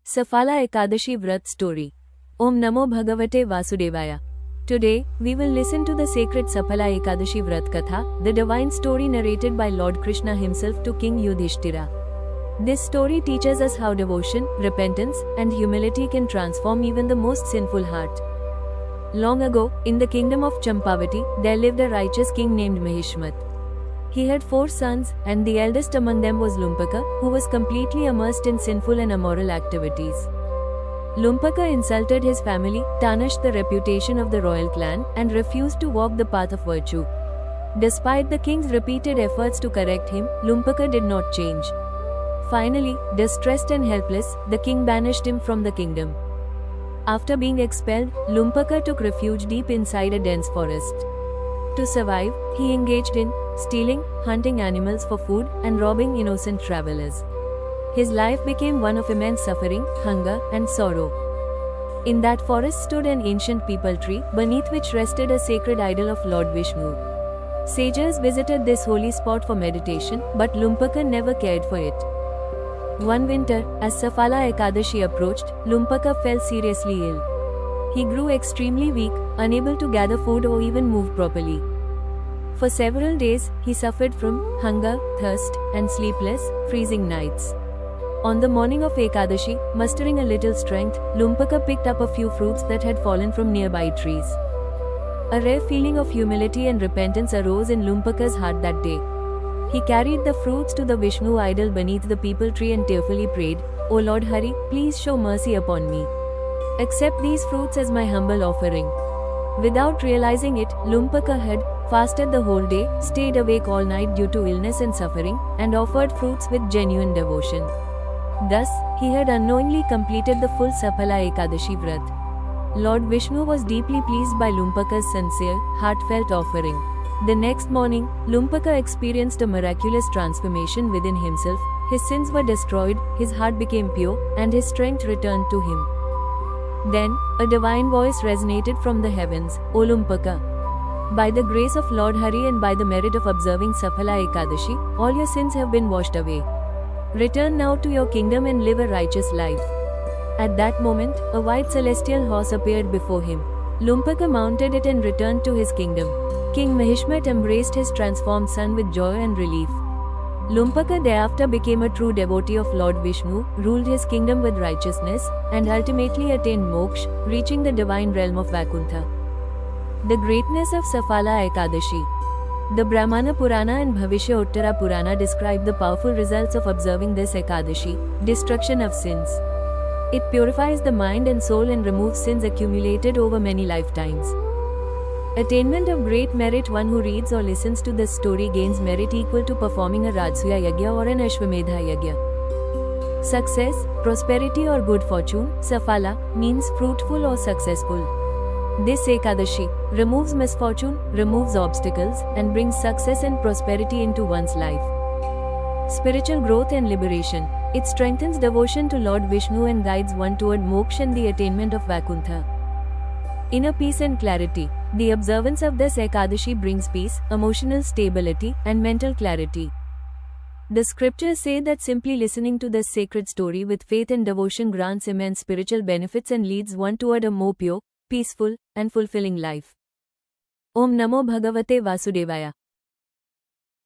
Safala Ekadashi Vrat Story. Om Namo Bhagavate Vasudevaya. Today, we will listen to the sacred Safala Ekadashi Vrat Katha, the divine story narrated by Lord Krishna himself to King Yudhishthira. This story teaches us how devotion, repentance, and humility can transform even the most sinful heart. Long ago, in the kingdom of Champavati, there lived a righteous king named Mahishmat. He had 4 sons, and the eldest among them was Lumpaka, who was completely immersed in sinful and immoral activities. Lumpaka insulted his family, tarnished the reputation of the royal clan, and refused to walk the path of virtue. Despite the king's repeated efforts to correct him, Lumpaka did not change. Finally, distressed and helpless, the king banished him from the kingdom. After being expelled, Lumpaka took refuge deep inside a dense forest. To survive, he engaged in stealing, hunting animals for food, and robbing innocent travelers. His life became one of immense suffering, hunger, and sorrow. In that forest stood an ancient peepal tree, beneath which rested a sacred idol of Lord Vishnu. Sages visited this holy spot for meditation, but Lumpaka never cared for it. One winter, as Safala Ekadashi approached, Lumpaka fell seriously ill. He grew extremely weak, unable to gather food or even move properly. For several days, he suffered from hunger, thirst, and sleepless, freezing nights. On the morning of Ekadashi, mustering a little strength, Lumpaka picked up a few fruits that had fallen from nearby trees. A rare feeling of humility and repentance arose in Lumpaka's heart that day. He carried the fruits to the Vishnu idol beneath the peepal tree and tearfully prayed, "O Lord Hari, please show mercy upon me. Accept these fruits as my humble offering." Without realizing it, Lumpaka had fasted the whole day, stayed awake all night due to illness and suffering, and offered fruits with genuine devotion. Thus, he had unknowingly completed the full Safala Ekadashi Vrat. Lord Vishnu was deeply pleased by Lumpaka's sincere, heartfelt offering. The next morning, Lumpaka experienced a miraculous transformation within himself. His sins were destroyed, his heart became pure, and his strength returned to him. Then, a divine voice resonated from the heavens, "O Lumpaka! By the grace of Lord Hari and by the merit of observing Safala Ekadashi, all your sins have been washed away. Return now to your kingdom and live a righteous life." At that moment, a white celestial horse appeared before him. Lumpaka mounted it and returned to his kingdom. King Mahishmat embraced his transformed son with joy and relief. Lumpaka thereafter became a true devotee of Lord Vishnu, ruled his kingdom with righteousness, and ultimately attained moksha, reaching the divine realm of Vaikuntha. The greatness of Safala Ekadashi. The Brahmana Purana and Bhavishya Uttara Purana describe the powerful results of observing this Ekadashi: destruction of sins. It purifies the mind and soul and removes sins accumulated over many lifetimes. Attainment of great merit. One who reads or listens to this story gains merit equal to performing a Rajasuya Yajna or an Ashwamedha Yajna. Success, prosperity or good fortune. Safala means fruitful or successful. This Ekadashi removes misfortune, removes obstacles, and brings success and prosperity into one's life. Spiritual growth and liberation. It strengthens devotion to Lord Vishnu and guides one toward moksha and the attainment of Vaikuntha. Inner peace and clarity. The observance of this Ekadashi brings peace, emotional stability, and mental clarity. The scriptures say that simply listening to this sacred story with faith and devotion grants immense spiritual benefits and leads one toward a more pure, peaceful, and fulfilling life. Om Namo Bhagavate Vasudevaya.